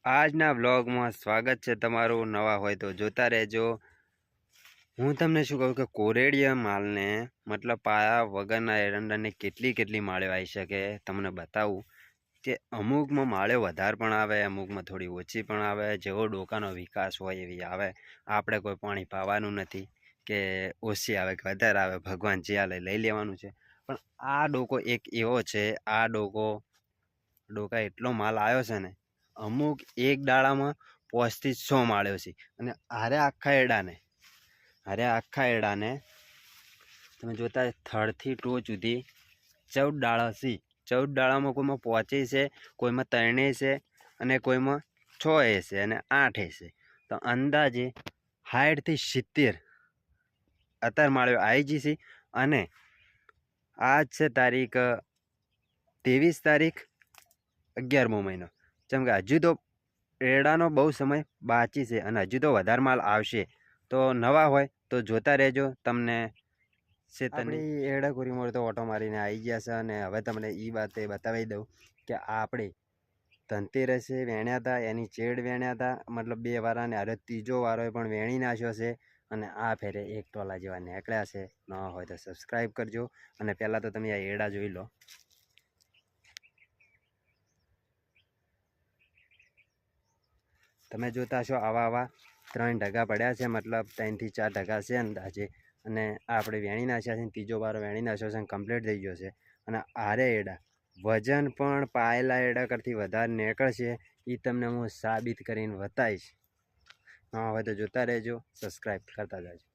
આજના વ્લોગમાં સ્વાગત છે તમારું। નવા હોય તો જોતા રહેજો। હું તમને શું કહું કે કોરેડિયા માલને મતલબ પાયા વગરના એરંડાને કેટલી માળ્યો આવી શકે તમને બતાવું કે અમુકમાં માળ્યો વધારે પણ આવે, અમુકમાં થોડી ઓછી પણ આવે। જેવો ડોકાનો વિકાસ હોય એવી આવે। આપણે કોઈ પાણી પાવાનું નથી કે ઓછી આવે કે વધારે આવે, ભગવાન જે આ લઈ લેવાનું છે। પણ આ ડોકો એક એવો છે, આ ડોકા એટલો માલ આવ્યો છે ને, અમુક એક દાડામાં 5 થી 6 માળ્યો છે। અને હારે આખા એડાને તમે જોતા થડથી ટોચ સુધી 14 દાડા છે। 14 દાડામાં કોઈમાં 5 છે, કોઈમાં 3 છે, અને કોઈમાં 6 છે અને 8 છે। તો અંદાજે 60 થી 70 અત્યારે માળ્યો આવી જશે। અને આજ છે તારીખ 23 તારીખ 11મો મહિનો। જેમ કે હજુ તો એડાનો બહુ સમય બાકી છે અને હજુ તો વધારે માલ આવશે। તો નવા હોય તો જોતા રહેજો। તમને આપણી એડાકોરી મોર તો ઓટો મારીને આવી ગયા છે। અને હવે તમને એ વાતે બતાવી દઉં કે આપણે ધનતેરસે વેણ્યા હતા, એની ચેડ વેણ્યા હતા, મતલબ 2 વારા ને અરે ત્રીજો વારો પણ વેણી નાખ્યો છે। અને આ ફેરે 1 ટોલા જેવા નીકળ્યા છે। ન હોય તો સબસ્ક્રાઈબ કરજો। અને પહેલાં તો તમે આ એડા જોઈ લો। તમે જોતા છો આવા 3 ઢગા પડ્યા છે, મતલબ 3 થી 4 ઢગા છે અંદાજે। અને આ આપણે વેણી નાખ્યા છે, ત્રીજો વારો વેણી નાખ્યો છે અને કમ્પ્લીટ થઈ ગયો છે। અને આરે એડા વજન પણ પાયેલા એડા કરતી વધારે નીકળશે, એ તમને હું સાબિત કરીને બતાવીશ। હા, હવે તો જોતા રહેજો, સબસ્ક્રાઈબ કરતા જાજો।